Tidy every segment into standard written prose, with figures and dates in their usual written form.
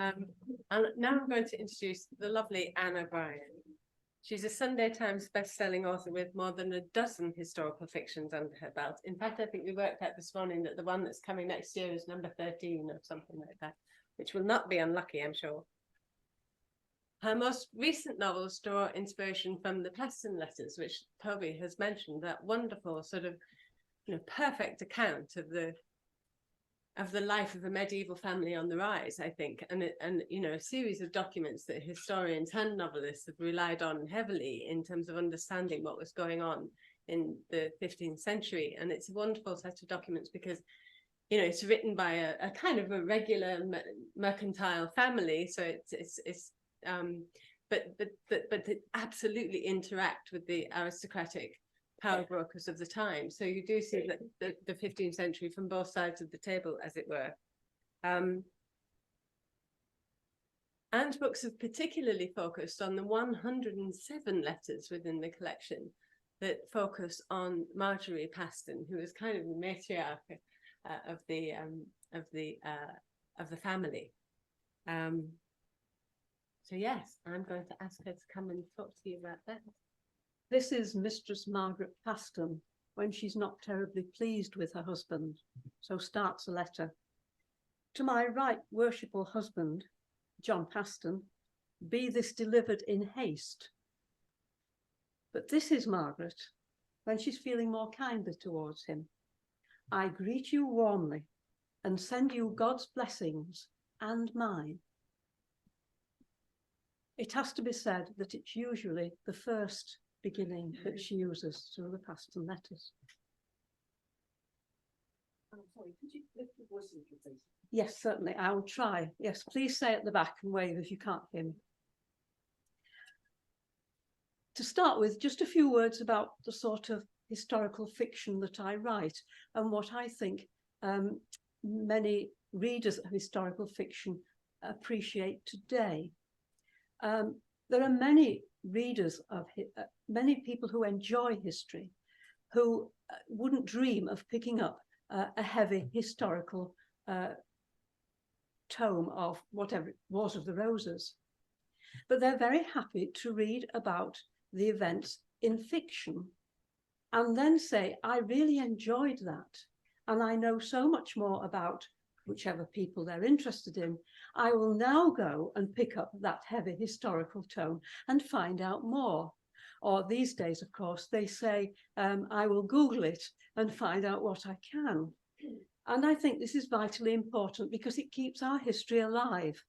And now I'm going to introduce the lovely Anne O'Brien. She's a Sunday Times best-selling author with more than a dozen historical fictions under her belt. In fact, I think we worked out this morning that the one that's coming next year is number 13 or something like that, which will not be unlucky, I'm sure. Her most recent novels draw inspiration from the Paston Letters, which Toby has mentioned, that wonderful sort of, perfect account of the life of a medieval family on the rise, I think, and a series of documents that historians and novelists have relied on heavily in terms of understanding what was going on in the 15th century. And it's a wonderful set of documents because, it's written by a kind of a regular mercantile family, so but they absolutely interact with the aristocratic power brokers of the time. So you do see that the 15th century from both sides of the table, as it were. And books have particularly focused on the 107 letters within the collection that focus on Margaret Paston, who is kind of the matriarch of the family. So yes, I'm going to ask her to come and talk to you about that. This is Mistress Margaret Paston when she's not terribly pleased with her husband. So starts a letter. To my right worshipful husband, John Paston, be this delivered in haste. But this is Margaret when she's feeling more kindly towards him. I greet you warmly and send you God's blessings and mine. It has to be said that it's usually the first beginning that she uses through the Paston Letters. I'm sorry, could you lift your voice a little, please? Yes, certainly, I will try. Yes, please say at the back and wave if you can't hear me. To start with, just a few words about the sort of historical fiction that I write and what I think many readers of historical fiction appreciate today. There are many readers of many people who enjoy history who wouldn't dream of picking up a heavy historical tome of whatever it was of the Roses, but they're very happy to read about the events in fiction and then say, I really enjoyed that and I know so much more about whichever people they're interested in. I will now go and pick up that heavy historical tome and find out more. Or these days, of course, they say, I will Google it and find out what I can. And I think this is vitally important because it keeps our history alive.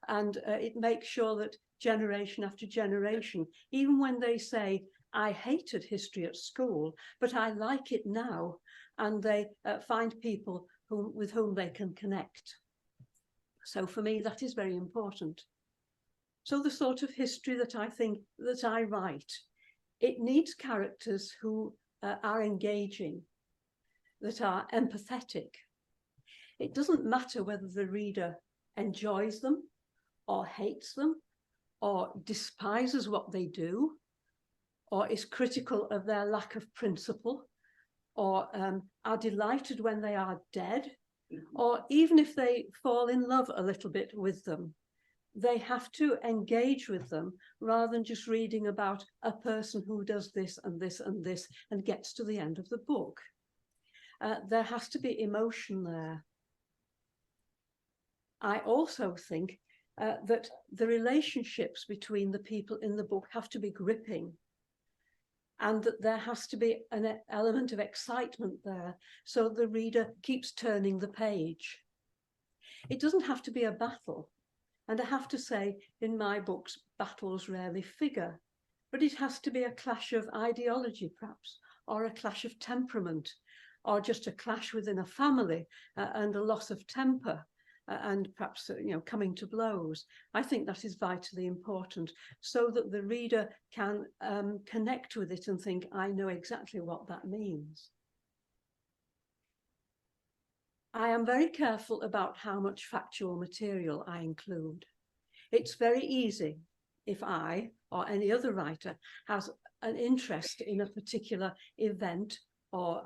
And it makes sure that generation after generation, even when they say, I hated history at school, but I like it now, and they find people with whom they can connect. So for me, that is very important. So the sort of history that I think that I write, it needs characters who are engaging, that are empathetic. It doesn't matter whether the reader enjoys them or hates them or despises what they do or is critical of their lack of principle or are delighted when they are dead, or even if they fall in love a little bit with them. They have to engage with them rather than just reading about a person who does this and this and this and gets to the end of the book. There has to be emotion there. I also think that the relationships between the people in the book have to be gripping, and that there has to be an element of excitement there so the reader keeps turning the page. It doesn't have to be a battle. And I have to say, in my books, battles rarely figure, but it has to be a clash of ideology, perhaps, or a clash of temperament, or just a clash within a family and a loss of temper, and perhaps coming to blows. I think that is vitally important so that the reader can connect with it and think, I know exactly what that means. I am very careful about how much factual material I include. It's very easy if I or any other writer has an interest in a particular event or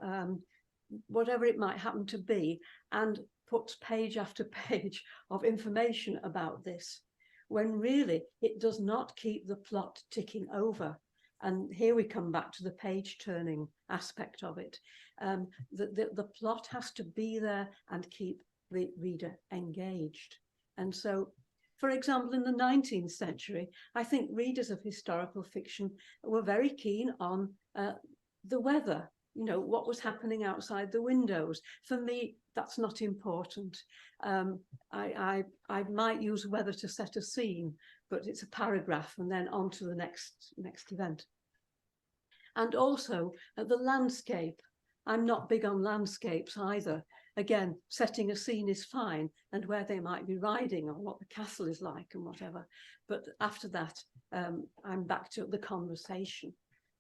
whatever it might happen to be, and puts page after page of information about this, when really it does not keep the plot ticking over. And here we come back to the page turning aspect of it. The plot has to be there and keep the reader engaged. And so, for example, in the 19th century, I think readers of historical fiction were very keen on the weather, you know, what was happening outside the windows. For me, that's not important. I might use weather to set a scene, but it's a paragraph and then on to the next event. And also the landscape. I'm not big on landscapes either. Again, setting a scene is fine, and where they might be riding or what the castle is like and whatever. But after that, I'm back to the conversation.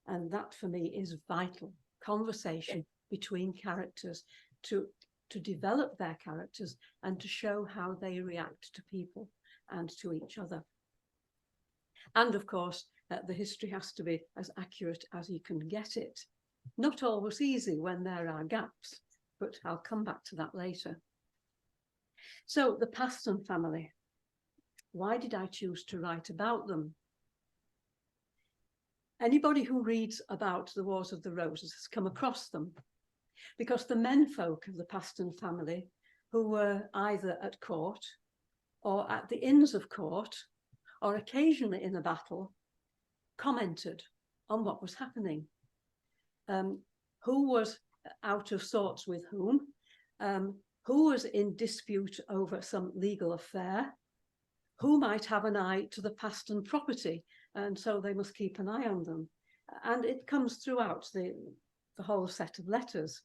And that for me is vital. Conversation between characters to develop their characters and to show how they react to people and to each other. And of course, the history has to be as accurate as you can get it. Not always easy when there are gaps, but I'll come back to that later. So the Paston family, why did I choose to write about them? Anybody who reads about the Wars of the Roses has come across them, because the menfolk of the Paston family, who were either at court or at the inns of court, or occasionally in a battle, commented on what was happening. Who was out of sorts with whom, who was in dispute over some legal affair, who might have an eye to the Paston property, and so they must keep an eye on them. And it comes throughout the whole set of letters.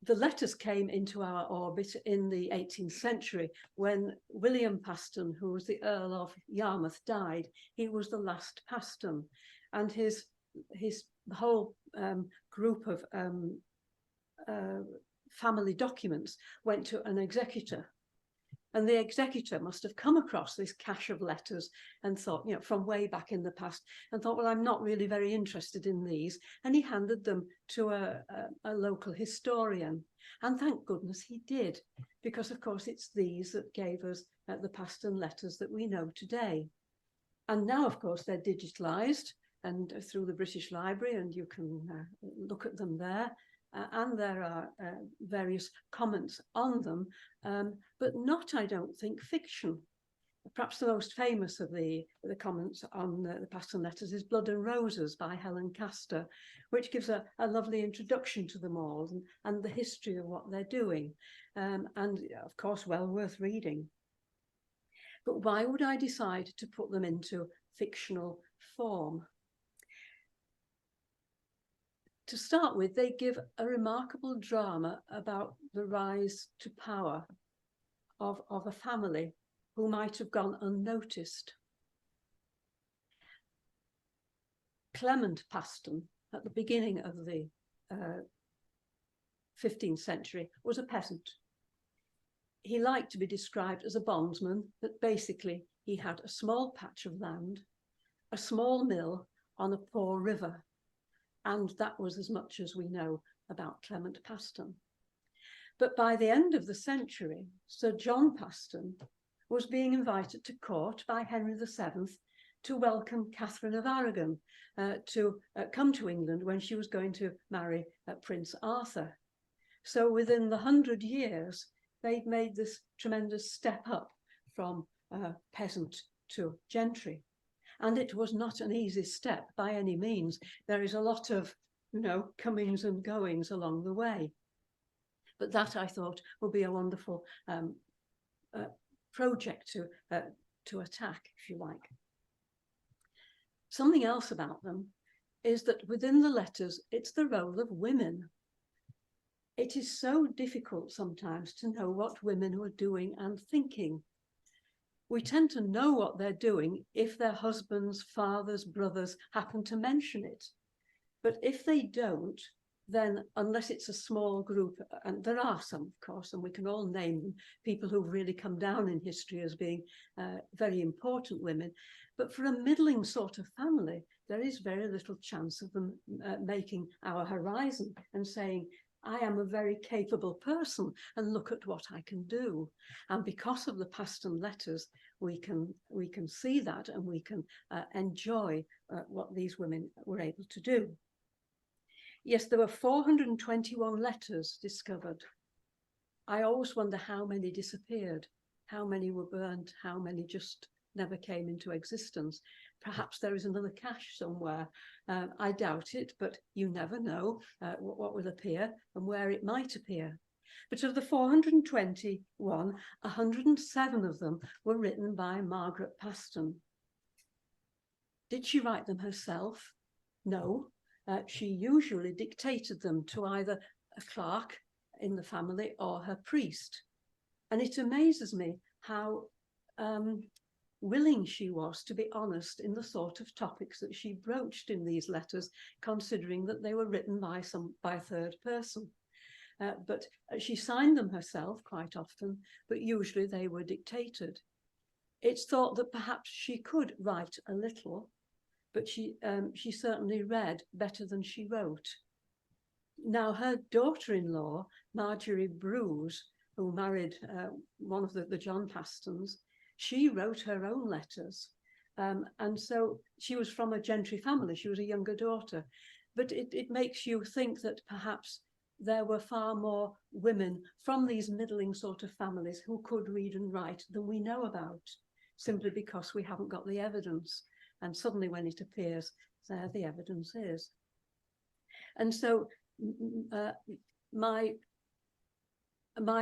The letters came into our orbit in the 18th century when William Paston, who was the Earl of Yarmouth, died. He was the last Paston, and his whole group of family documents went to an executor. And the executor must have come across this cache of letters and thought, you know, from way back in the past, and thought, well, I'm not really very interested in these. And he handed them to a local historian. And thank goodness he did, because, of course, it's these that gave us the Paston Letters that we know today. And now, of course, they're digitalized and through the British Library, and you can look at them there. And there are various comments on them, but not, I don't think, fiction. Perhaps the most famous of the comments on the Paston Letters is Blood and Roses by Caister, which gives a lovely introduction to them all and the history of what they're doing, and of course well worth reading. But why would I decide to put them into fictional form? To start with, they give a remarkable drama about the rise to power of a family who might have gone unnoticed. Clement Paston, at the beginning of the 15th century, was a peasant. He liked to be described as a bondsman, but basically he had a small patch of land, a small mill on a poor river. And that was as much as we know about Clement Paston. But by the end of the century, Sir John Paston was being invited to court by Henry VII to welcome Catherine of Aragon to come to England when she was going to marry Prince Arthur. So within the 100 years, they'd made this tremendous step up from peasant to gentry. And it was not an easy step by any means. There is a lot of, you know, comings and goings along the way. But that, I thought, would be a wonderful project to attack, if you like. Something else about them is that within the letters, it's the role of women. It is so difficult sometimes to know what women were doing and thinking. We tend to know what they're doing if their husbands, fathers, brothers happen to mention it. But if they don't, then unless it's a small group, and there are some, of course, and we can all name them, people who've really come down in history as being very important women, but for a middling sort of family, there is very little chance of them making our horizon and saying, I am a very capable person and look at what I can do. And because of the Paston Letters, we can see that, and we can enjoy what these women were able to do. Yes, there were 421 letters discovered. I always wonder how many disappeared, how many were burnt, how many just never came into existence. Perhaps there is another cache somewhere. I doubt it, but you never know what will appear and where it might appear. But of the 421, 107 of them were written by Margaret Paston. Did she write them herself? No. She usually dictated them to either a clerk in the family or her priest. And it amazes me how willing she was to be honest in the sort of topics that she broached in these letters, considering that they were written by a third person. But she signed them herself quite often, but usually they were dictated. It's thought that perhaps she could write a little, but she certainly read better than she wrote. Now, her daughter-in-law, Marjorie Bruce, who married one of the John Pastons, she wrote her own letters. And so she was from a gentry family. She was a younger daughter. But it makes you think that perhaps there were far more women from these middling sort of families who could read and write than we know about, simply because we haven't got the evidence. And suddenly when it appears, there the evidence is. And so my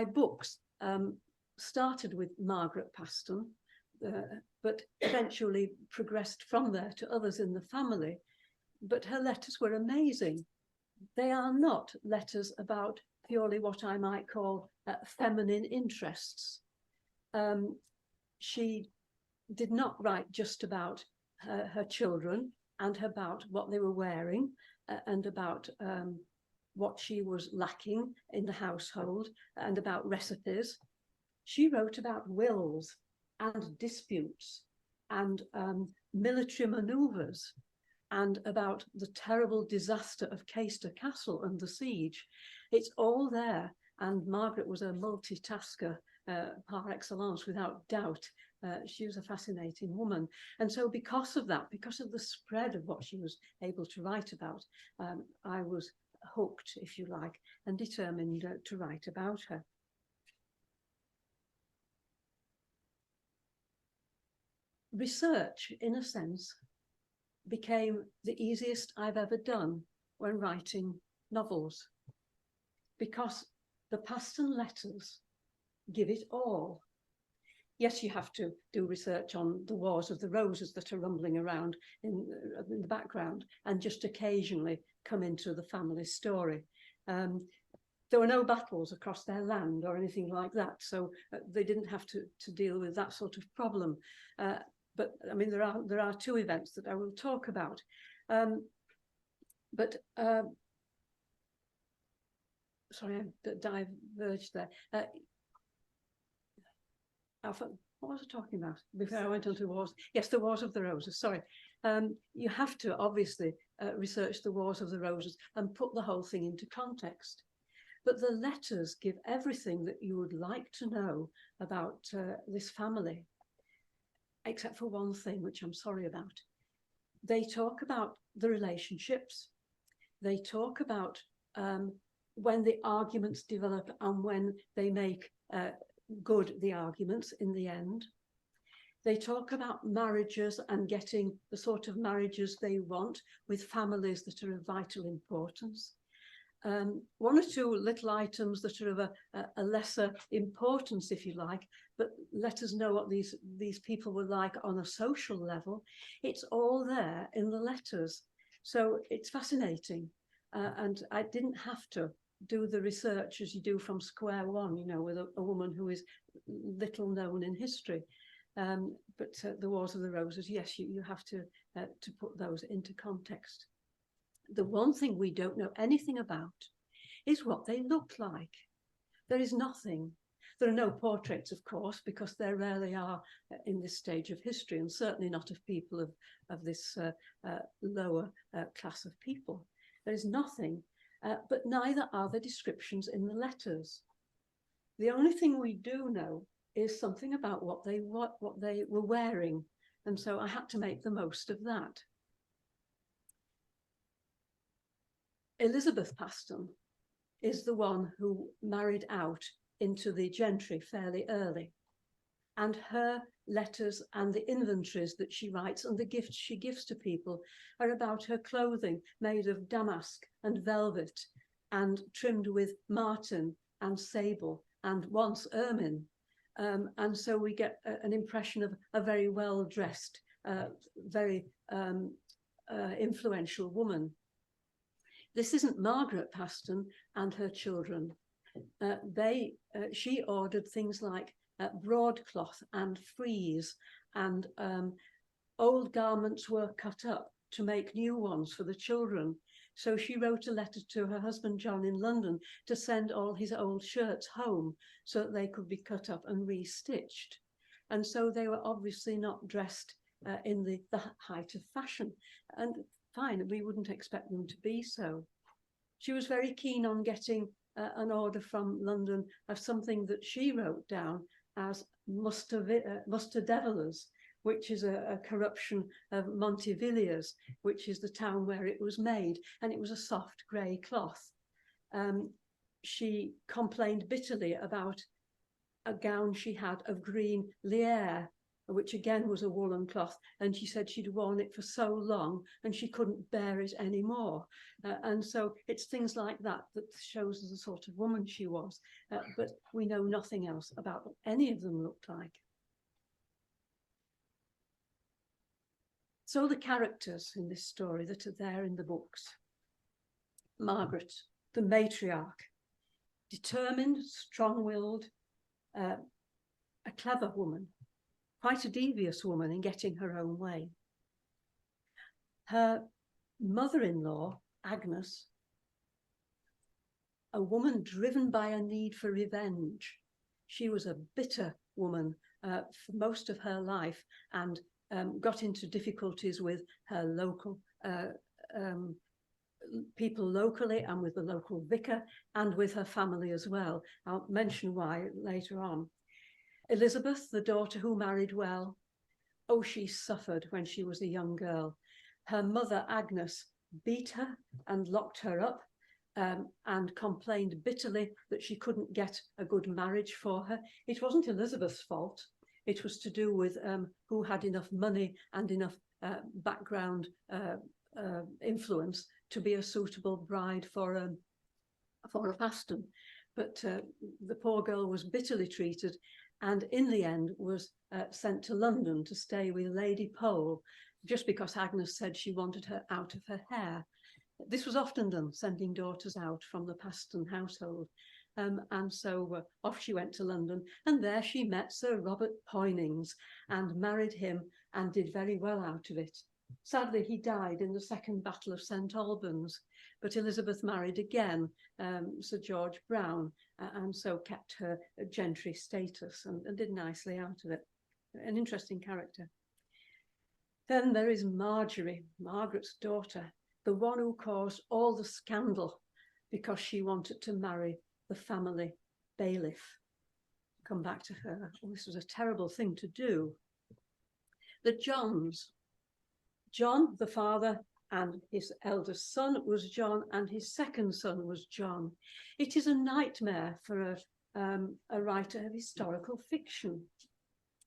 books started with Margaret Paston, but eventually progressed from there to others in the family. But her letters were amazing. They are not letters about purely what I might call feminine interests. She did not write just about her children and about what they were wearing and about what she was lacking in the household and about recipes. She wrote about wills and disputes and military manoeuvres and about the terrible disaster of Caister Castle and the siege. It's all there. And Margaret was a multitasker par excellence, without doubt. She was a fascinating woman. And so because of that, because of the spread of what she was able to write about, I was hooked, if you like, and determined to write about her. Research, in a sense, became the easiest I've ever done when writing novels, because the Paston Letters give it all. Yes, you have to do research on the Wars of the Roses that are rumbling around in the background and just occasionally come into the family story. There were no battles across their land or anything like that, so they didn't have to deal with that sort of problem. But I mean, there are two events that I will talk about. Sorry, I diverged there. What was I talking about before I went on to wars? Yes, the Wars of the Roses, sorry. You have to obviously research the Wars of the Roses and put the whole thing into context. But the letters give everything that you would like to know about this family, except for one thing, which I'm sorry about. They talk about the relationships. They talk about when the arguments develop and when they make good the arguments in the end. They talk about marriages and getting the sort of marriages they want with families that are of vital importance. One or two little items that are of a lesser importance, if you like, but let us know what these people were like on a social level. It's all there in the letters. So it's fascinating. And I didn't have to do the research as you do from square one, you know, with a woman who is little known in history. But the Wars of the Roses, yes, you have to put those into context. The one thing we don't know anything about is what they looked like. There is nothing. There are no portraits, of course, because there rarely are in this stage of history, and certainly not of people of this lower class of people. There is nothing, but neither are there descriptions in the letters. The only thing we do know is something about what they were wearing, and so I had to make the most of that. Elizabeth Paston is the one who married out into the gentry fairly early, and her letters and the inventories that she writes and the gifts she gives to people are about her clothing made of damask and velvet and trimmed with marten and sable and once ermine. And so we get an impression of a very well-dressed, very influential woman. This isn't Margaret Paston and her children. She ordered things like broadcloth and frieze, and old garments were cut up to make new ones for the children. So she wrote a letter to her husband John in London to send all his old shirts home so that they could be cut up and restitched. And so they were obviously not dressed in the height of fashion. And fine, we wouldn't expect them to be so. She was very keen on getting an order from London of something that she wrote down as Mustardevillers, which is a corruption of Montevilliers, which is the town where it was made, and it was a soft grey cloth. She complained bitterly about a gown she had of green Lierre, which again was a woolen cloth, and she said she'd worn it for so long and she couldn't bear it anymore. And so it's things like that that shows the sort of woman she was, but we know nothing else about what any of them looked like. So the characters in this story that are there in the books. Margaret, the matriarch, determined, strong-willed, a clever woman, quite a devious woman in getting her own way. Her mother-in-law, Agnes, a woman driven by a need for revenge. She was a bitter woman for most of her life, and got into difficulties with her local people locally, and with the local vicar, and with her family as well. I'll mention why later on. Elizabeth, the daughter who married well, oh, she suffered when she was a young girl. Her mother, Agnes, beat her and locked her up, and complained bitterly that she couldn't get a good marriage for her. It wasn't Elizabeth's fault. It was to do with who had enough money and enough background influence to be a suitable bride for a Paston. But the poor girl was bitterly treated, and in the end was sent to London to stay with Lady Pole, just because Agnes said she wanted her out of her hair. This was often done, sending daughters out from the Paston household. And so off she went to London, and there she met Sir Robert Poynings and married him and did very well out of it. Sadly, he died in the Second Battle of St. Albans, but Elizabeth married again, Sir George Brown, and so kept her gentry status and did nicely out of it. An interesting character. Then there is Marjorie, Margaret's daughter, the one who caused all the scandal because she wanted to marry the family bailiff. Come back to her. Oh, this was a terrible thing to do. The Johns. John, the father, and his eldest son was John, and his second son was John. It is a nightmare for a writer of historical fiction.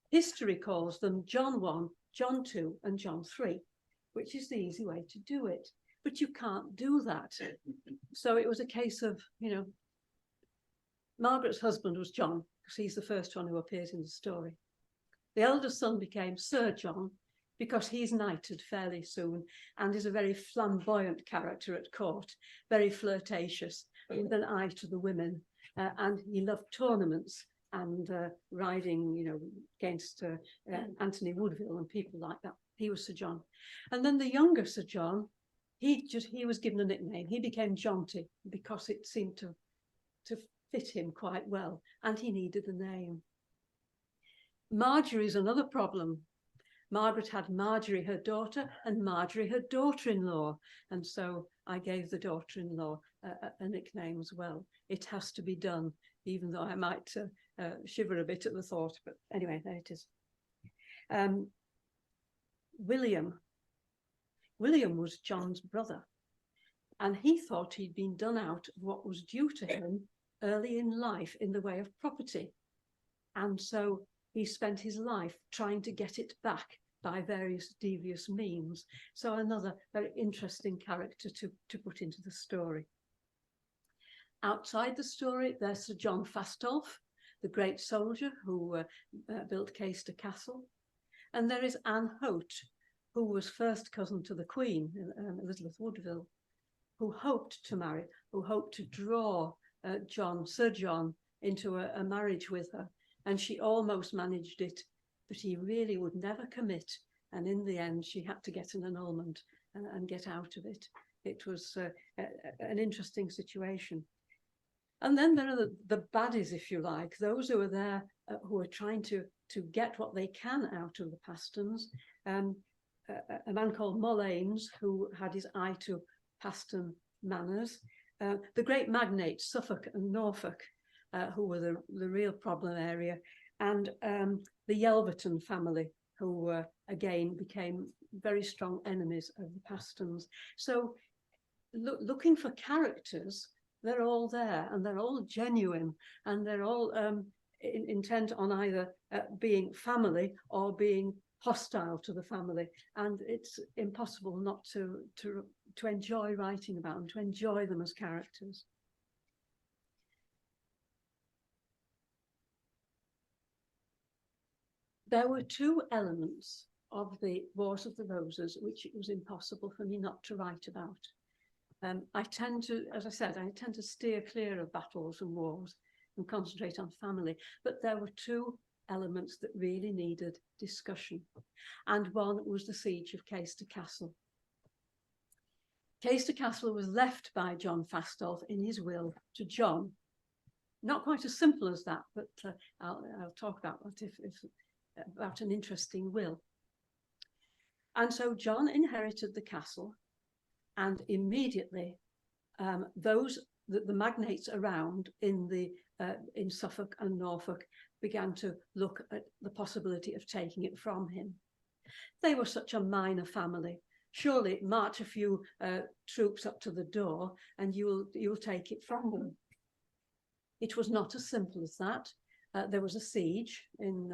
History calls them John 1, John 2, and John 3, which is the easy way to do it. But you can't do that. So it was a case of, Margaret's husband was John, because he's the first one who appears in the story. The eldest son became Sir John, because he's knighted fairly soon and is a very flamboyant character at court, very flirtatious, with an eye to the women. And he loved tournaments and riding, against Anthony Woodville and people like that. He was Sir John. And then the younger Sir John, he was given a nickname. He became Jaunty because it seemed to fit him quite well, and he needed a name. Marjorie's another problem. Margaret had Marjorie, her daughter, and Marjorie, her daughter-in-law. And so I gave the daughter-in-law a nickname as well. It has to be done, even though I might shiver a bit at the thought. But anyway, there it is. William was John's brother, and he thought he'd been done out of what was due to him early in life in the way of property. And so he spent his life trying to get it back by various devious means. So another very interesting character to put into the story. Outside the story, there's Sir John Fastolf, the great soldier who built Caister Castle. And there is Anne Hote, who was first cousin to the Queen, Elizabeth Woodville, who hoped to marry, who hoped to draw Sir John into a marriage with her. And she almost managed it, but he really would never commit. And in the end, she had to get an annulment and get out of it. It was an interesting situation. And then there are the baddies, if you like, those who are there, who are trying to get what they can out of the Pastons. A man called Mullane, who had his eye to Paston manners. The great magnates, Suffolk and Norfolk, who were the real problem area, and the Yelverton family, who again became very strong enemies of the Pastons. So looking for characters, they're all there, and they're all genuine, and they're all intent on either being family or being hostile to the family. And it's impossible not to enjoy writing about them, to enjoy them as characters. There were two elements of the Wars of the Roses which it was impossible for me not to write about. I tend to, as I said, I tend to steer clear of battles and wars and concentrate on family, but there were two elements that really needed discussion, and one was the siege of Caister Castle. Caister Castle was left by John Fastolf in his will to John. Not quite as simple as that, but I'll talk about that about an interesting will. And so John inherited the castle, and immediately the magnates around in Suffolk and Norfolk began to look at the possibility of taking it from him. They were such a minor family. Surely march a few troops up to the door and you'll take it from them. It was not as simple as that. There was a siege in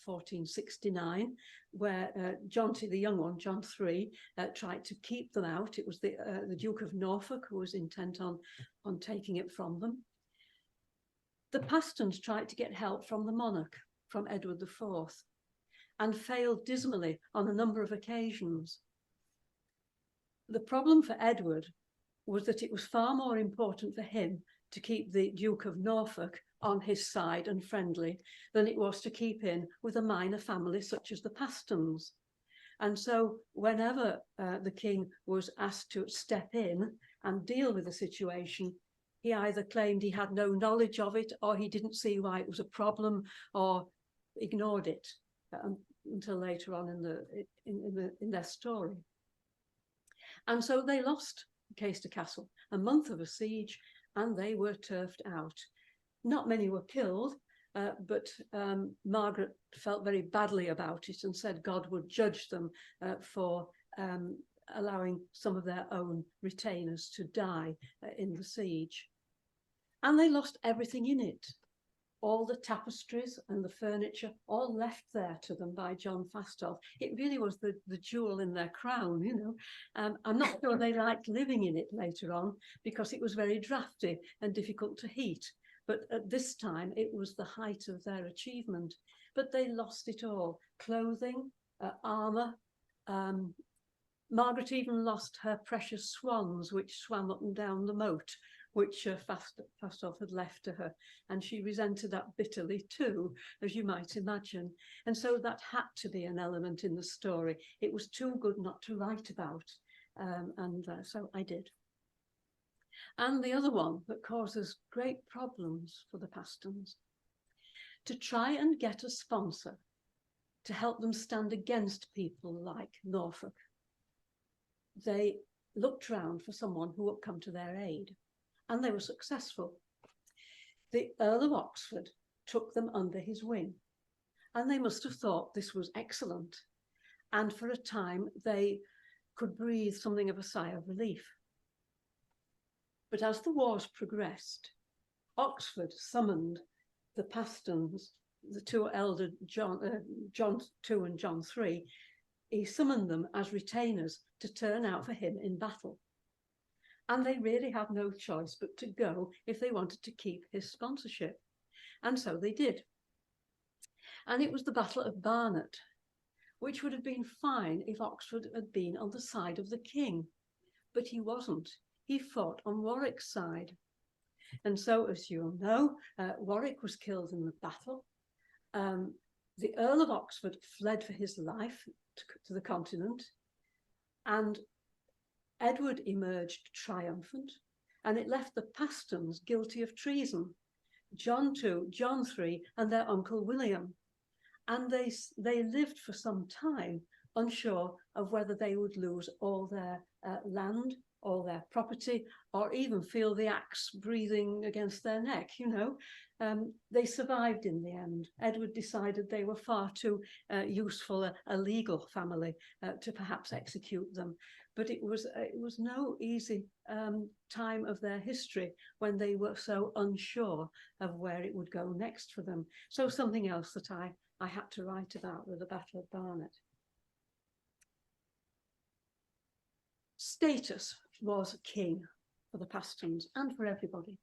1469 where Jaunty, the young one, John III, tried to keep them out. It was the Duke of Norfolk who was intent on taking it from them. The Pastons tried to get help from the monarch, from Edward IV, and failed dismally on a number of occasions. The problem for Edward was that it was far more important for him to keep the Duke of Norfolk on his side and friendly than it was to keep in with a minor family such as the Pastons. And so whenever the king was asked to step in and deal with the situation, he either claimed he had no knowledge of it, or he didn't see why it was a problem, or ignored it until later on in their story. And so they lost Caister Castle, a month of a siege, and they were turfed out. Not many were killed, but Margaret felt very badly about it and said God would judge them for allowing some of their own retainers to die in the siege. And they lost everything in it. All the tapestries and the furniture, all left there to them by John Fastolf. It really was the jewel in their crown, you know. I'm not sure they liked living in it later on because it was very drafty and difficult to heat. But at this time, it was the height of their achievement. But they lost it all. Clothing, armour. Margaret even lost her precious swans, which swam up and down the moat, which Fastolf had left to her. And she resented that bitterly too, as you might imagine. And so that had to be an element in the story. It was too good not to write about. So I did. And the other one that causes great problems for the Pastons, to try and get a sponsor to help them stand against people like Norfolk. They looked round for someone who would come to their aid, and they were successful. The Earl of Oxford took them under his wing, and they must have thought this was excellent. And for a time, they could breathe something of a sigh of relief. But as the wars progressed, Oxford summoned the Pastons, the two elder John II and John III. He summoned them as retainers to turn out for him in battle. And they really had no choice but to go if they wanted to keep his sponsorship. And so they did. And it was the Battle of Barnet, which would have been fine if Oxford had been on the side of the king. But he wasn't. He fought on Warwick's side. And so, as you'll know, Warwick was killed in the battle. The Earl of Oxford fled for his life to the continent, and Edward emerged triumphant, and it left the Pastons guilty of treason, John II, John III, and their uncle William. And they lived for some time unsure of whether they would lose all their land, all their property, or even feel the axe breathing against their neck, you know. They survived in the end. Edward decided they were far too useful a legal family to perhaps execute them. But it was no easy time of their history when they were so unsure of where it would go next for them. So something else that I had to write about with the Battle of Barnet. Status was king for the Pastons and for everybody.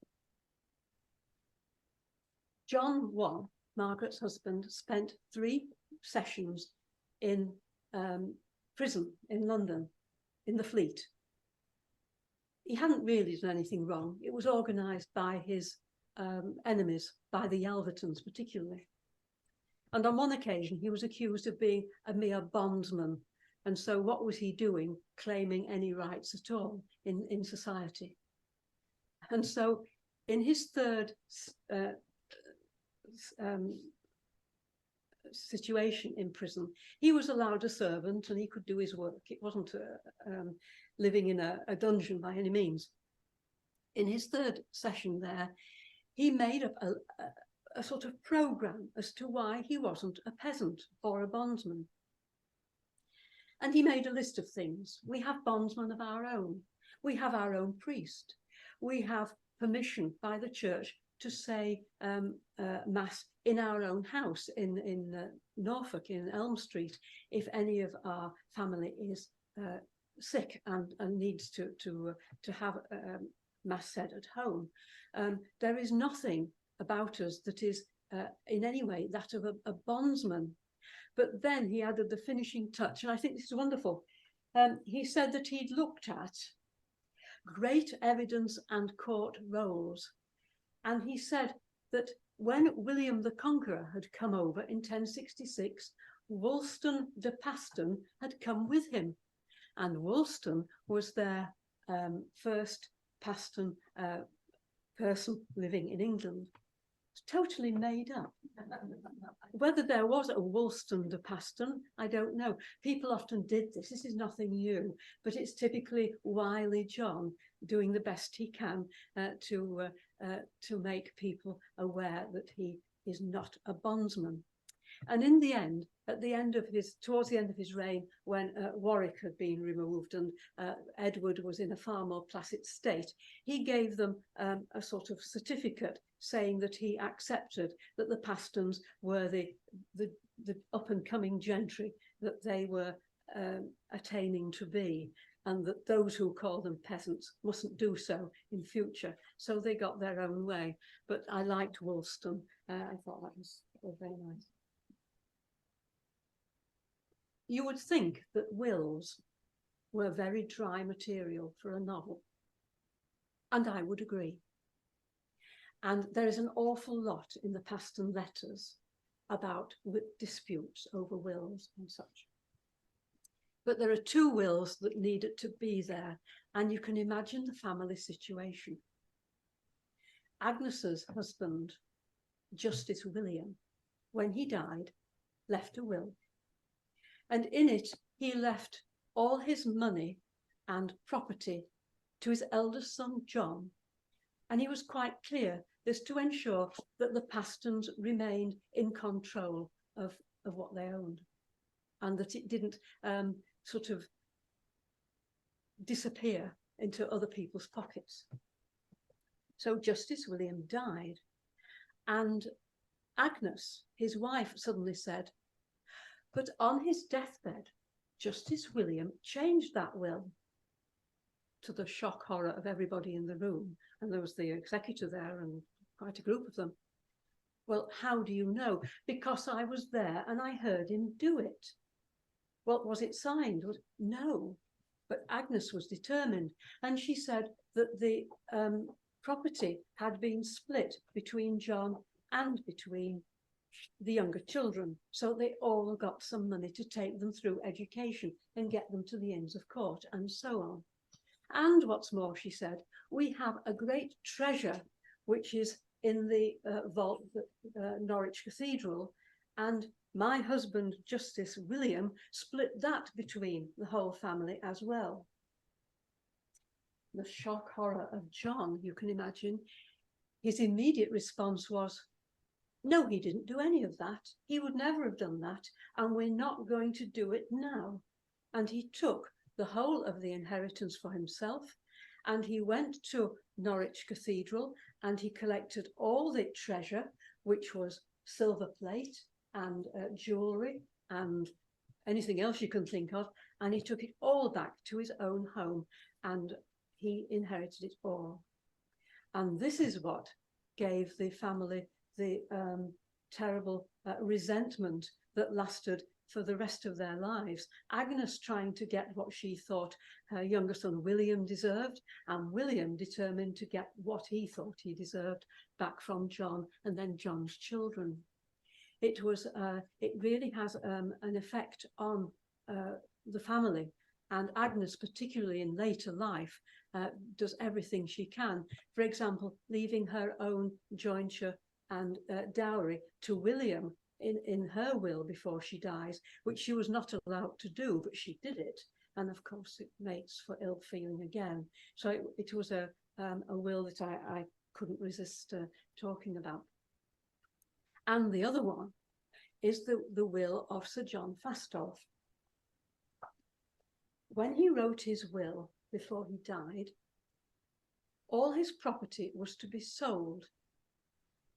John I, Margaret's husband, spent 3 sessions in prison in London, in the Fleet. He hadn't really done anything wrong. It was organised by his enemies, by the Yalvertons particularly. And on one occasion, he was accused of being a mere bondsman. And so what was he doing, claiming any rights at all in society? And so in his 3rd situation in prison, he was allowed a servant and he could do his work. It wasn't living in a dungeon by any means. In his 3rd session there, he made up a sort of programme as to why he wasn't a peasant or a bondsman. And he made a list of things. We have bondsmen of our own. We have our own priest. We have permission by the church to say Mass in our own house in Norfolk, in Elm Street, if any of our family is sick and needs to have Mass said at home. There is nothing about us that is in any way that of a bondsman. But then he added the finishing touch, and I think this is wonderful. He said that he'd looked at great evidence and court rolls, and he said that when William the Conqueror had come over in 1066, Woolston de Paston had come with him, and Woolston was their first Paston person living in England. Totally made up. Whether there was a Woolston de Paston, I don't know. People often did this. This is nothing new, but it's typically wily John doing the best he can to make people aware that he is not a bondsman. And in the end, towards the end of his reign, when Warwick had been removed and Edward was in a far more placid state, he gave them a sort of certificate saying that he accepted that the Pastons were the up-and-coming gentry that they were attaining to be, and that those who call them peasants mustn't do so in future. So they got their own way. But I liked Woolston. I thought that was very nice. You would think that wills were very dry material for a novel, and I would agree. And there is an awful lot in the Paston Letters about disputes over wills and such. But there are two wills that needed to be there, and you can imagine the family situation. Agnes's husband, Justice William, when he died, left a will. And in it, he left all his money and property to his eldest son, John. And he was quite clear as to ensure that the Pastons remained in control of what they owned, and that it didn't sort of disappear into other people's pockets. So Justice William died, and Agnes, his wife, suddenly said, but on his deathbed, Justice William changed that will, to the shock horror of everybody in the room. And there was the executor there and quite a group of them. Well, how do you know? Because I was there and I heard him do it. Well, was it signed? No, but Agnes was determined. And she said that the property had been split between John and between the younger children. So they all got some money to take them through education and get them to the Inns of Court and so on. And what's more, she said, we have a great treasure, which is in the vault at Norwich Cathedral, and my husband, Justice William, split that between the whole family as well. The shock horror of John, you can imagine, his immediate response was, no, he didn't do any of that. He would never have done that, and we're not going to do it now. And he took the whole of the inheritance for himself, and he went to Norwich Cathedral and he collected all the treasure, which was silver plate and jewellery and anything else you can think of, and he took it all back to his own home and he inherited it all. And this is what gave the family the terrible resentment that lasted for the rest of their lives. Agnes trying to get what she thought her younger son William deserved, and William determined to get what he thought he deserved back from John and then John's children. It really has an effect on the family, and Agnes, particularly in later life, does everything she can. For example, leaving her own jointure and dowry to William in her will before she dies, which she was not allowed to do, but she did it. And of course, it makes for ill feeling again. So it was a will that I couldn't resist talking about. And the other one is the will of Sir John Fastolf. When he wrote his will before he died, all his property was to be sold,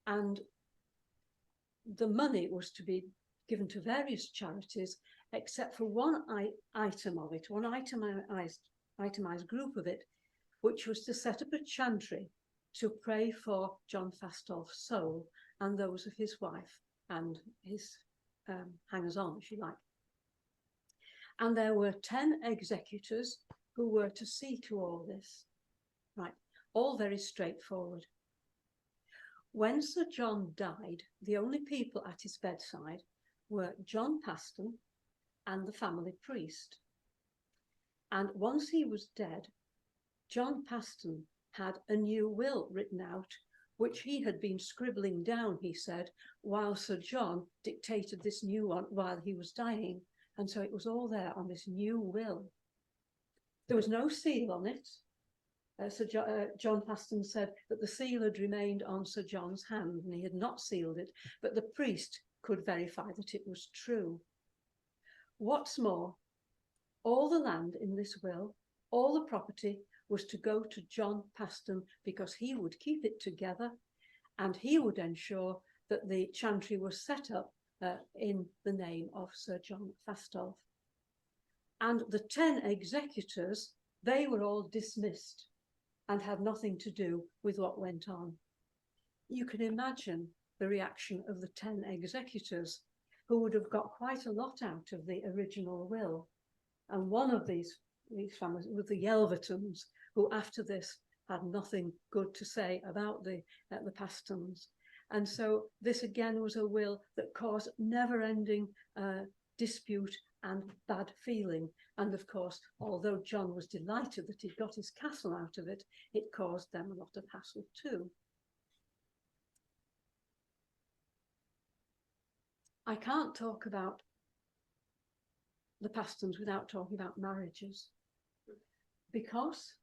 and the money was to be given to various charities, except for one item of it, one itemized group of it, which was to set up a chantry to pray for John Fastolf's soul and those of his wife and his hangers-on, if you like. And there were 10 executors who were to see to all this. Right, all very straightforward. When Sir John died, the only people at his bedside were John Paston and the family priest. And once he was dead, John Paston had a new will written out, which he had been scribbling down, he said, while Sir John dictated this new one while he was dying. And so it was all there on this new will. There was no seal on it. John Paston said that the seal had remained on Sir John's hand and he had not sealed it, but the priest could verify that it was true. What's more, all the land in this will, all the property, was to go to John Paston because he would keep it together and he would ensure that the chantry was set up in the name of Sir John Fastolf. And the 10 executors, they were all dismissed and had nothing to do with what went on. You can imagine the reaction of the 10 executors, who would have got quite a lot out of the original will. And one of these families was the Yelvertons, who after this had nothing good to say about the Pastons. And so this again was a will that caused never-ending dispute and bad feeling. And of course, although John was delighted that he'd got his castle out of it, it caused them a lot of hassle too. I can't talk about the Pastons without talking about marriages, because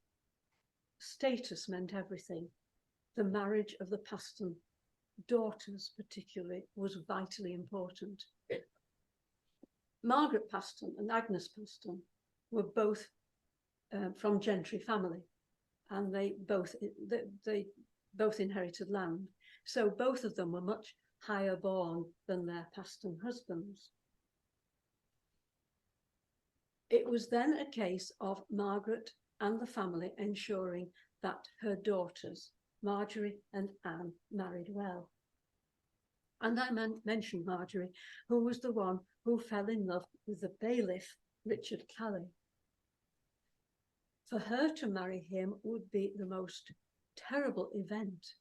status meant everything. The marriage of the Paston daughters particularly was vitally important. Margaret Paston and Agnes Paston were both from gentry family, and they both inherited land. So both of them were much higher born than their Paston husbands. It was then a case of Margaret and the family ensuring that her daughters, Marjorie and Anne, married well. And I mentioned Marjorie, who was the one who fell in love with the bailiff, Richard Calais. For her to marry him would be the most terrible event,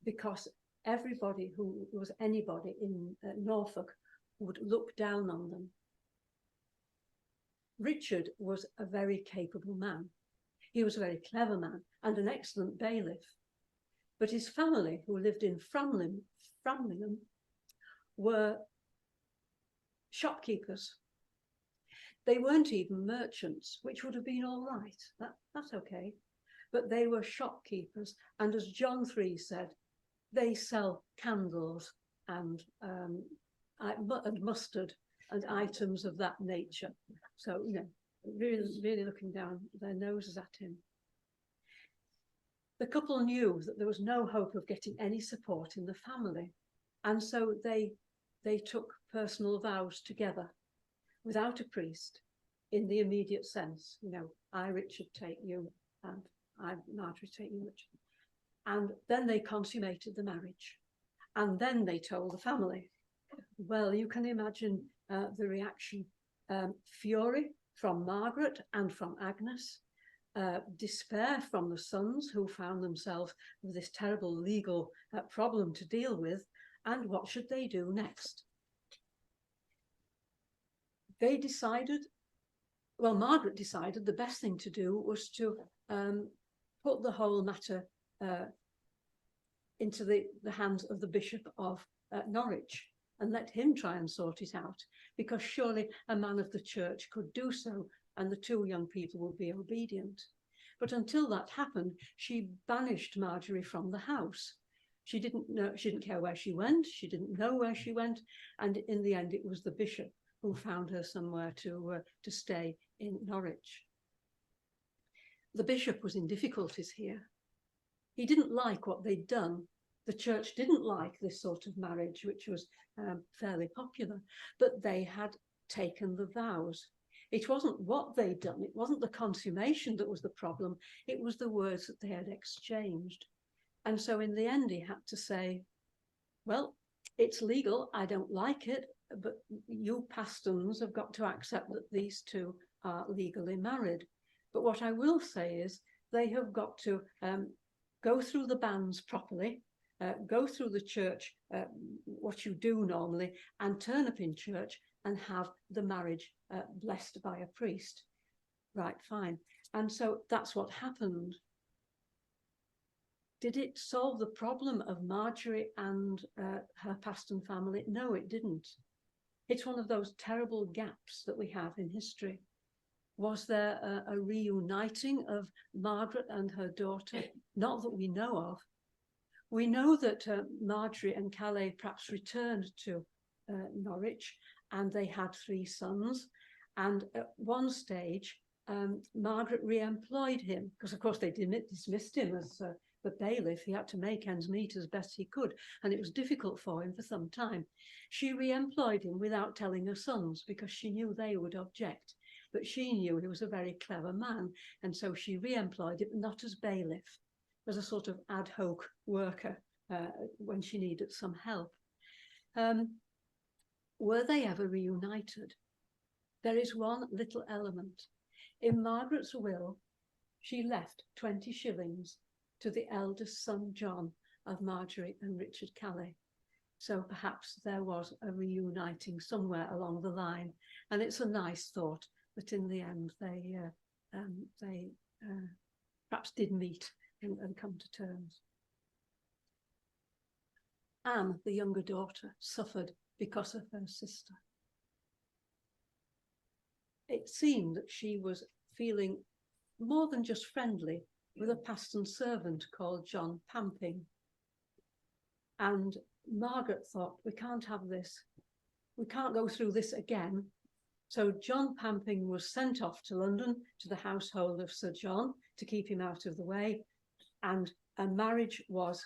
because everybody who was anybody in Norfolk would look down on them. Richard was a very capable man. He was a very clever man and an excellent bailiff. But his family, who lived in Framlingham, were shopkeepers. They weren't even merchants, which would have been all right. That's okay. But they were shopkeepers. And as John 3 said, they sell candles and mustard and items of that nature. So, you know, really looking down their noses at him. The couple knew that there was no hope of getting any support in the family. And so they took personal vows together without a priest in the immediate sense. You know, I, Richard, take you, and I, Marjorie, take you, Richard. And then they consummated the marriage. And then they told the family. Well, you can imagine the reaction. Fury from Margaret and from Agnes, despair from the sons, who found themselves with this terrible legal problem to deal with, and what should they do next? They decided, well, Margaret decided the best thing to do was to put the whole matter into the hands of the Bishop of Norwich, and let him try and sort it out, because surely a man of the church could do so, and the two young people would be obedient. But until that happened, she banished Marjorie from the house. She didn't care where she went, she didn't know where she went, and in the end it was the bishop who found her somewhere to stay in Norwich. The bishop was in difficulties here. He didn't like what they'd done. The church didn't like this sort of marriage, which was fairly popular, but they had taken the vows. It wasn't what they'd done, it wasn't the consummation that was the problem, it was the words that they had exchanged. And so in the end, he had to say, well, it's legal, I don't like it, but you Pastons have got to accept that these two are legally married. But what I will say is they have got to go through the banns properly, go through the church, what you do normally, and turn up in church and have the marriage blessed by a priest. Right, fine. And so that's what happened. Did it solve the problem of Marjorie and her Paston family? No, it didn't. It's one of those terrible gaps that we have in history. Was there a reuniting of Margaret and her daughter? Not that we know of. We know that Marjorie and Calais perhaps returned to Norwich, and they had 3 sons. And at one stage, Margaret re-employed him, because of course they dismissed him as the bailiff. He had to make ends meet as best he could, and it was difficult for him for some time. She re-employed him without telling her sons, because she knew they would object. But she knew he was a very clever man, and so she re-employed him, not as bailiff, as a sort of ad hoc worker when she needed some help. Were they ever reunited? There is one little element. In Margaret's will, she left 20 shillings to the eldest son, John, of Marjorie and Richard Calais. So perhaps there was a reuniting somewhere along the line, and it's a nice thought that in the end they perhaps did meet and come to terms. Anne, the younger daughter, suffered because of her sister. It seemed that she was feeling more than just friendly with a Paston servant called John Pamping. And Margaret thought, we can't have this. We can't go through this again. So John Pamping was sent off to London to the household of Sir John to keep him out of the way. And a marriage was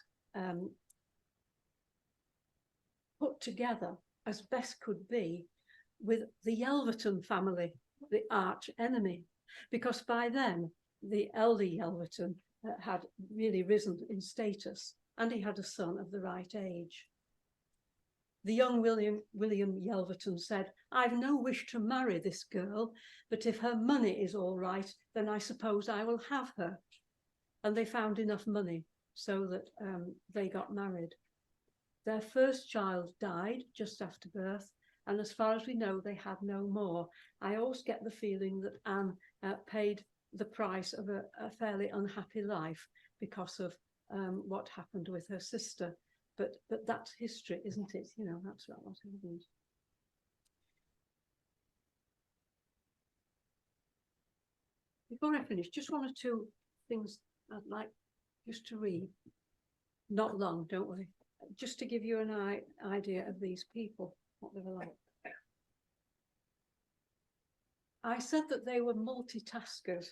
put together as best could be with the Yelverton family, the arch enemy, because by then the elder Yelverton had really risen in status, and he had a son of the right age. The young William Yelverton said, I've no wish to marry this girl, but if her money is all right, then I suppose I will have her. And they found enough money so that they got married. Their first child died just after birth, and as far as we know, they had no more. I always get the feeling that Anne paid the price of a fairly unhappy life because of what happened with her sister. But that's history, isn't it? You know, that's what happened. Before I finish, just one or two things I'd like just to read. Not long, don't worry. Just to give you an idea of these people, what they were like. I said that they were multitaskers.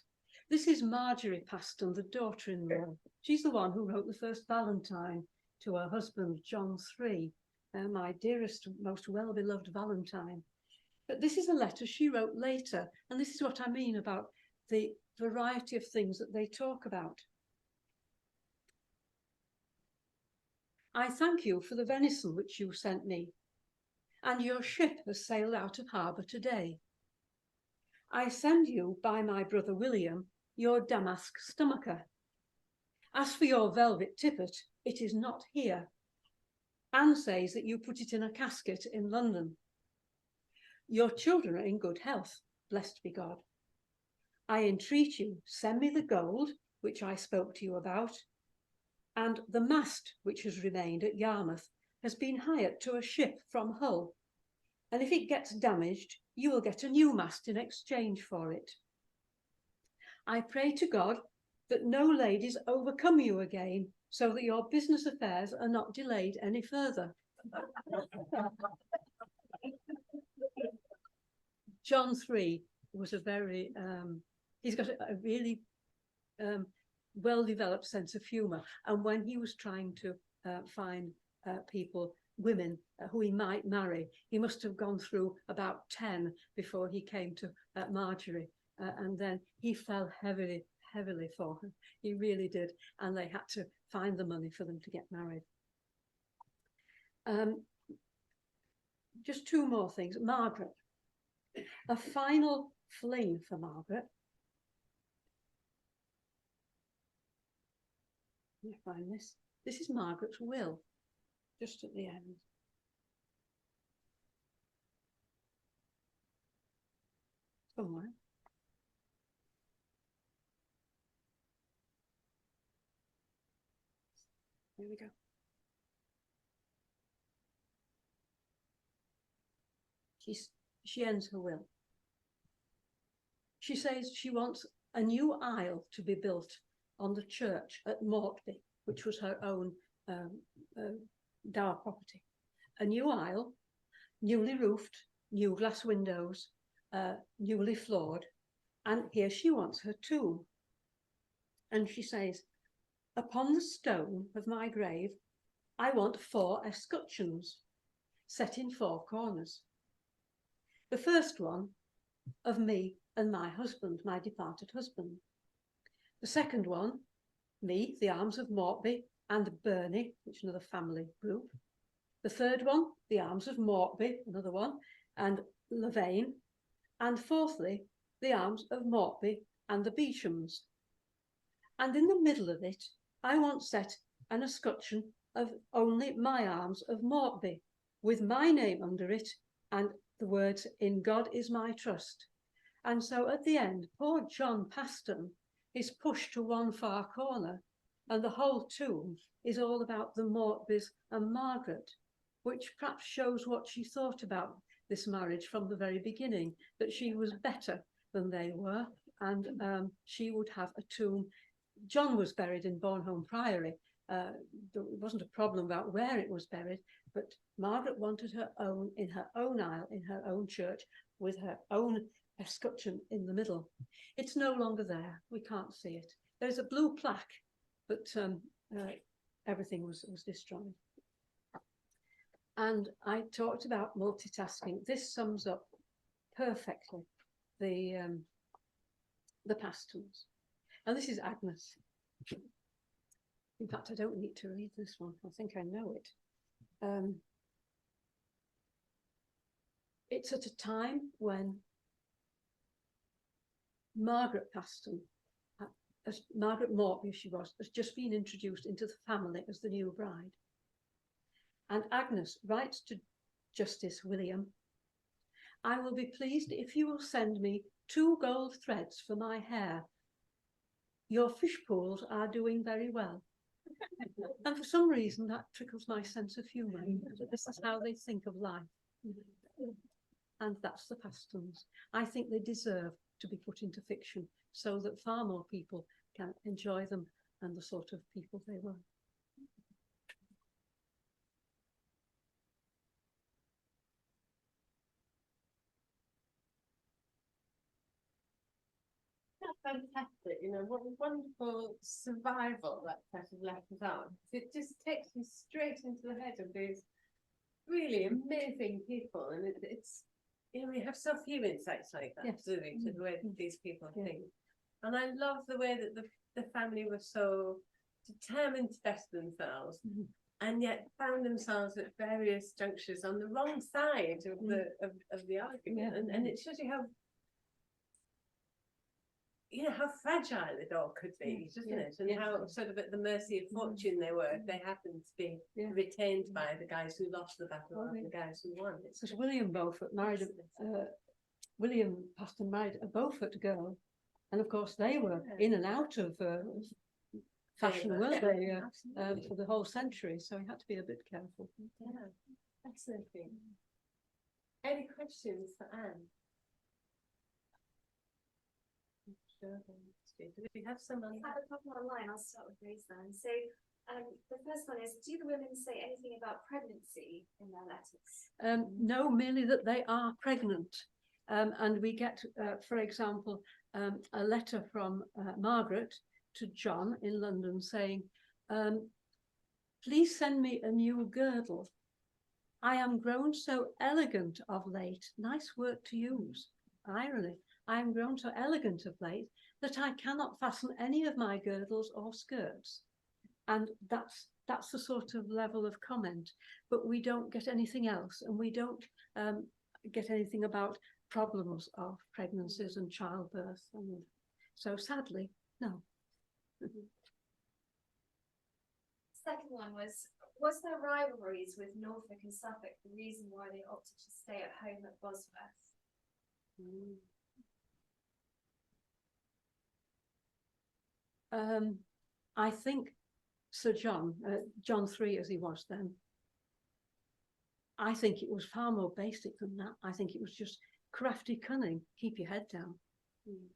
This is Margaret Paston, the daughter-in-law. She's the one who wrote the first Valentine to her husband, John III, my dearest, most well-beloved Valentine. But this is a letter she wrote later, and this is what I mean about the variety of things that they talk about. I thank you for the venison which you sent me, and your ship has sailed out of harbour today. I send you by my brother William your damask stomacher. As for your velvet tippet, it is not here. Anne says that you put it in a casket in London. Your children are in good health, blessed be God. I entreat you, send me the gold, which I spoke to you about, and the mast which has remained at Yarmouth has been hired to a ship from Hull, and if it gets damaged, you will get a new mast in exchange for it. I pray to God that no ladies overcome you again, so that your business affairs are not delayed any further. John III was a very, he's got a really well-developed sense of humour. And when he was trying to find women who he might marry, he must have gone through about 10 before he came to Marjorie. And then he fell heavily for her. He really did. And they had to find the money for them to get married. Just two more things. Margaret. A final fling for Margaret. Let me find this. This is Margaret's will, just at the end. Somewhere. There we go. She ends her will. She says she wants a new aisle to be built on the church at Mortby, which was her own dower property. A new aisle, newly roofed, new glass windows, newly floored, and here she wants her tomb. And she says, upon the stone of my grave, I want 4 escutcheons set in 4 corners. The first one of me and my husband, my departed husband. The second one, me, the arms of Mortby and Burney, which is another family group. The third one, the arms of Mortby, another one, and Levain. And fourthly, the arms of Mortby and the Beechams. And in the middle of it, I want set an escutcheon of only my arms of Mortby, with my name under it, and the words, "In God is my trust." And so at the end, poor John Paston is pushed to one far corner, and the whole tomb is all about the Mortbys and Margaret, which perhaps shows what she thought about this marriage from the very beginning, that she was better than they were, and she would have a tomb. John was buried in Bornholm Priory. There wasn't a problem about where it was buried, but Margaret wanted her own, in her own aisle, in her own church, with her own escutcheon in the middle. It's no longer there. We can't see it. There's a blue plaque, but everything was destroyed. And I talked about multitasking. This sums up perfectly the Pastons. And this is Agnes. In fact, I don't need to read this one. I think I know it. It's at a time when Margaret Paston, as Margaret Mortby she was, has just been introduced into the family as the new bride. And Agnes writes to Justice William, "I will be pleased if you will send me 2 gold threads for my hair. Your fish pools are doing very well." And for some reason that trickles my sense of humour. This is how they think of life. And that's the Pastons. I think they deserve to be put into fiction so that far more people can enjoy them and the sort of people they were. Fantastic, you know, what a wonderful survival that set of letters are. It just takes you straight into the head of these really amazing people, and it's you know, we have so few insights like that, Yes. do we, to the way that these people Yeah. think. And I love the way that the family was so determined to best themselves, and yet found themselves at various junctures on the wrong side of the argument. Yeah. And it shows you how, you know, how fragile it all could be, doesn't it? And how sort of at the mercy of fortune they were if they happened to be retained by the guys who lost the battle and the guys who won. Because William Beaufort married William Paston married a Beaufort girl, and of course they were in and out of fashion, weren't they, for the whole century? So he had to be a bit careful. Yeah, fascinating. Any questions for Anne? Do we have some? I have a couple online. I'll start with these then. So the first one is, do the women say anything about pregnancy in their letters? No, merely that they are pregnant. And we get, for example, a letter from Margaret to John in London saying, "Please send me a new girdle. I am grown so elegant of late." Nice word to use. Irony. "I am grown so elegant of late that I cannot fasten any of my girdles or skirts." And that's the sort of level of comment. But we don't get anything else, and we don't get anything about problems of pregnancies and childbirth. And so sadly, no. Second one was there rivalries with Norfolk and Suffolk the reason why they opted to stay at home at Bosworth? I think Sir John, John III as he was then, I think it was far more basic than that. I think it was just crafty cunning. Keep your head down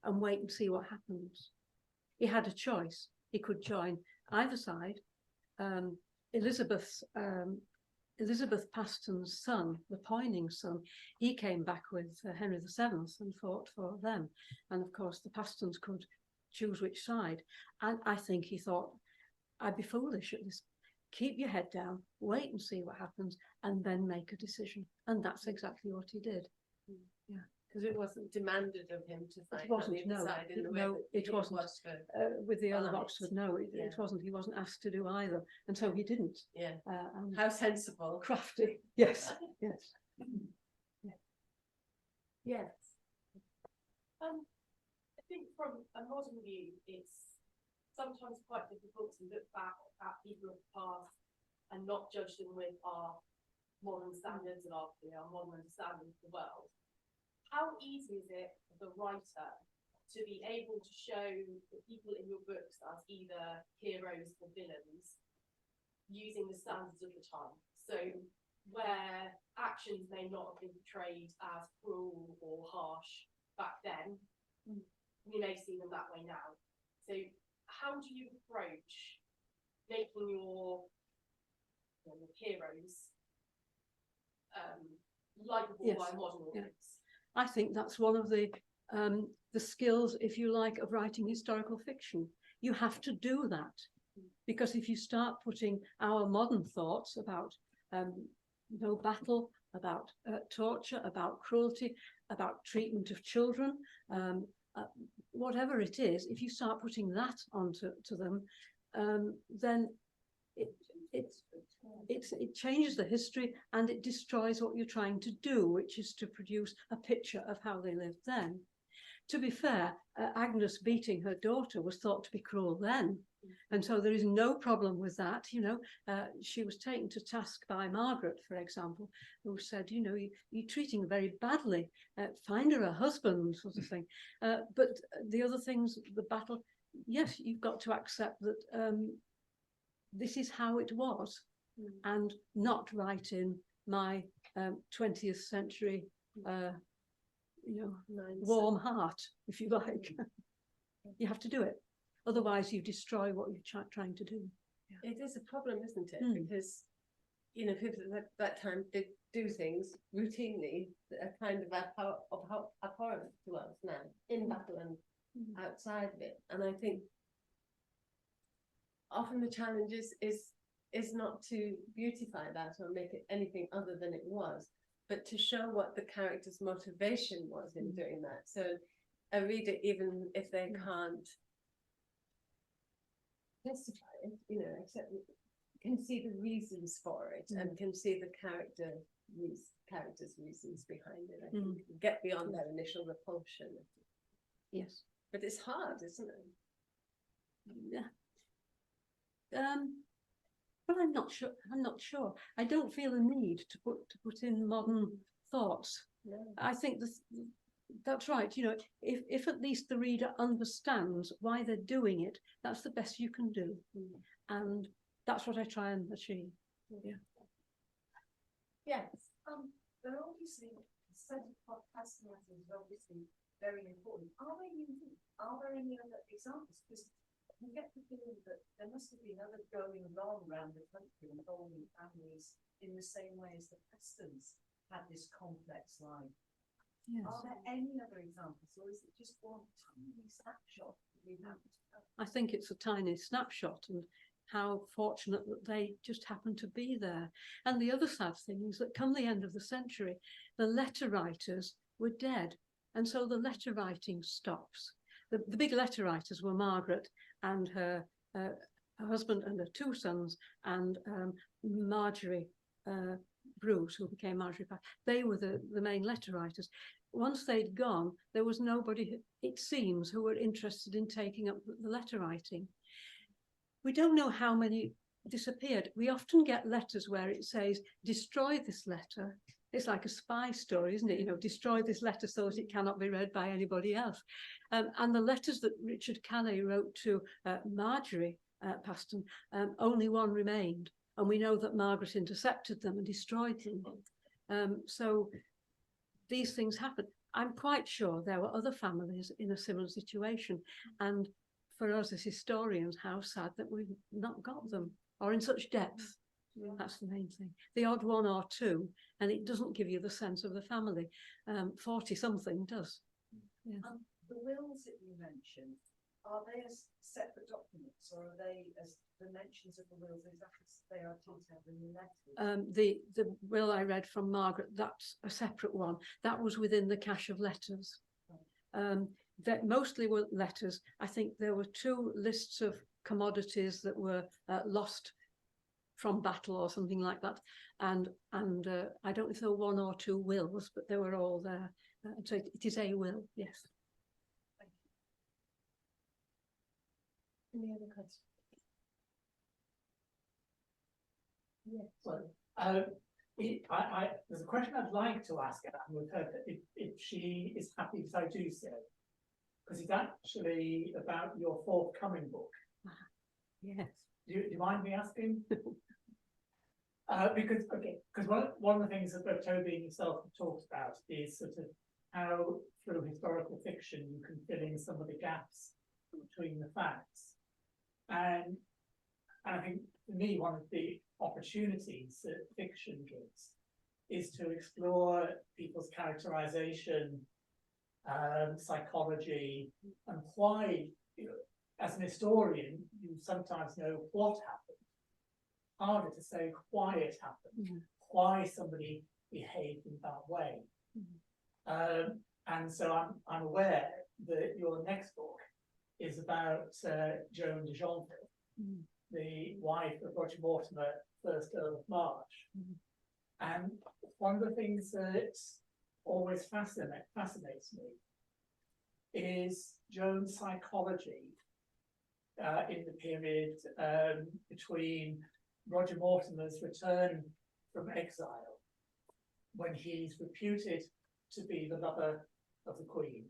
and wait and see what happens. He had a choice. He could join either side. Elizabeth Paston's son, the Poyning son, he came back with Henry VII and fought for them. And of course, the Pastons could choose which side. And I think he thought, I'd be foolish at this. Keep your head down, wait and see what happens, and then make a decision. And that's exactly what he did. Yeah. Because it wasn't demanded of him to fight. It wasn't, no. It wasn't. With the Earl of Oxford, no, it wasn't. He wasn't asked to do either. And so he didn't. Yeah. How sensible. Crafty. Yes. Yes. Yes. I think from a modern view, it's sometimes quite difficult to look back at people of the past and not judge them with our modern standards and our modern understanding of the world. How easy is it for the writer to be able to show the people in your books as either heroes or villains using the standards of the time? So where actions may not have been portrayed as cruel or harsh back then, we may see them that way now. So how do you approach making your heroes likable by a modern audience? I think that's one of the skills, if you like, of writing historical fiction. You have to do that, because if you start putting our modern thoughts about battle, about torture, about cruelty, about treatment of children, whatever it is, if you start putting that onto them, then it changes the history and it destroys what you're trying to do, which is to produce a picture of how they lived then. To be fair, Agnes beating her daughter was thought to be cruel then. And so there is no problem with that. She was taken to task by Margaret, for example, who said, you're treating her very badly, find her a husband, sort of thing. But the other things, the battle, yes, you've got to accept that this is how it was, and not write in my 20th century, warm heart, if you like. You have to do it. Otherwise, you destroy what you're trying to do. It is a problem, isn't it? Because, people at that time did do things routinely that are kind of abhorrent to us now, in battle and outside of it. And I think often the challenge is not to beautify that or make it anything other than it was, but to show what the character's motivation was in doing that. So a reader, even if they can't testify it, except can see the reasons for it and can see the character's reasons behind it. I think get beyond their initial repulsion. Yes, but it's hard, isn't it? Yeah. But I'm not sure. I don't feel a need to put in modern thoughts. No. I think that's right. If at least the reader understands why they're doing it, that's the best you can do. And that's what I try and achieve. Yeah. Yes. There are obviously set of Paston Letters is obviously very important. Are there any other examples? Because you get the feeling that there must have been other going on around the country involving families in the same way as the Pastons had this complex life. Yes. Are there any other examples, or is it just one tiny snapshot that we have? I think it's a tiny snapshot, and how fortunate that they just happen to be there. And the other sad thing is that come the end of the century, the letter writers were dead, and so the letter writing stops. The big letter writers were Margaret and her husband and her two sons, and Marjorie Bruce, who became Margaret Paston. They were the main letter writers. Once they'd gone, there was nobody, it seems, who were interested in taking up the letter writing. We don't know how many disappeared. We often get letters where it says, destroy this letter. It's like a spy story, isn't it? Destroy this letter so that it cannot be read by anybody else. And the letters that Richard Calais wrote to Margaret Paston, only one remained. And we know that Margaret intercepted them and destroyed them. So these things happen. I'm quite sure there were other families in a similar situation. And for us as historians, how sad that we've not got them, or in such depth. Yeah. That's the main thing. The odd one or two, and it doesn't give you the sense of the family. 40-something does. Yeah. The wills that you mentioned, are they as separate documents, or are they as the mentions of the wills exactly as they are detailed in the letters? The will I read from Margaret, that's a separate one. That was within the cache of letters. That mostly were letters. I think there were 2 lists of commodities that were lost from battle or something like that, and I don't know if there were 1 or 2 wills, but they were all there. So it is a will, yes. Thank you. Any other questions? Well, there's a question I'd like to ask her with her if she is happy that I do so, because it's actually about your forthcoming book. Yes. Do you mind me asking? Because one of the things that both Toby and yourself have talked about is sort of how through historical fiction you can fill in some of the gaps between the facts, and I think for me one of the opportunities that fiction gives is to explore people's characterization, psychology, and why, as an historian, you sometimes know what happened. Harder to say why it happened, why somebody behaved in that way. And so I'm aware that your next book is about Joan de Jonville, the wife of Roger Mortimer, 1st Earl of March. And one of the things that always fascinates me is Joan's psychology in the period between Roger Mortimer's return from exile, when he's reputed to be the lover of the Queen,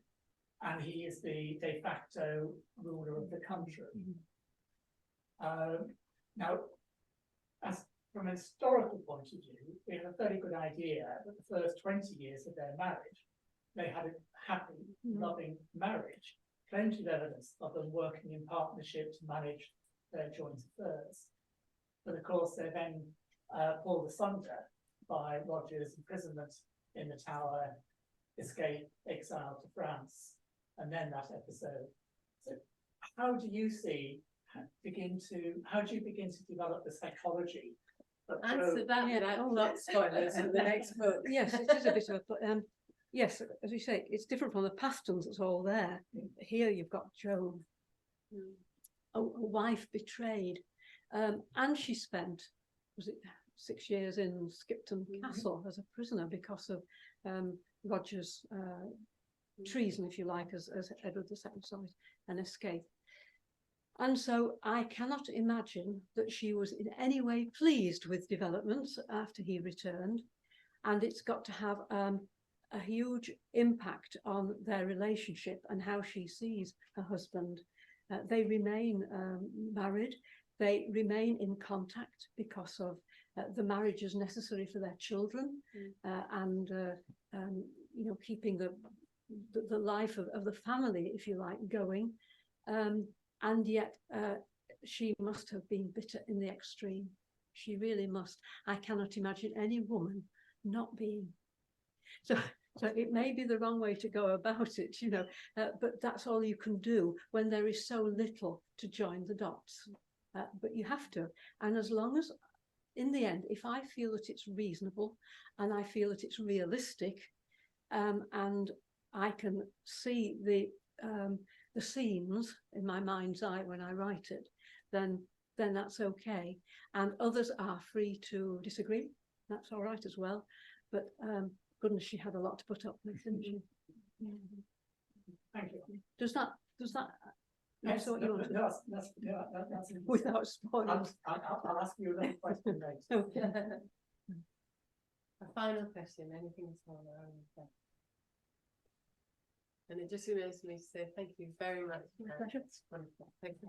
and he is the de facto ruler of the country. Now, as from a historical point of view, we have a very good idea that the first 20 years of their marriage, they had a happy, loving marriage. Plenty of evidence of them working in partnership to manage their joint affairs. But of course, they're then pulled asunder by Roger's imprisonment in the Tower, escape, exile to France, and then that episode. So how do you begin to develop the psychology of Answer that without plot spoilers in the next book. Yes, it is a bit of a, yes, as you say, it's different from the Pastons, it's all there. Here you've got Joan, a wife betrayed, and she spent, was it 6 years in Skipton Castle as a prisoner because of Roger's treason, if you like, as Edward II saw it, an escape. And so I cannot imagine that she was in any way pleased with developments after he returned, and it's got to have a huge impact on their relationship and how she sees her husband. They remain married, they remain in contact because of the marriage is necessary for their children, and keeping the life of the family, if you like, going. And yet she must have been bitter in the extreme. She really must. I cannot imagine any woman not being. So it may be the wrong way to go about it, but that's all you can do when there is so little to join the dots. But you have to. And as long as, in the end, if I feel that it's reasonable and I feel that it's realistic, and I can see the scenes in my mind's eye when I write it, then that's okay. And others are free to disagree. That's all right as well. But goodness, she had a lot to put up with, didn't she? Thank you. Does that Yes, what you want to that's without spoilers? I'll ask you another question later. Okay. A final question, anything smaller? And it just remains for me to say thank you very much. My pleasure. It's wonderful. Thank you.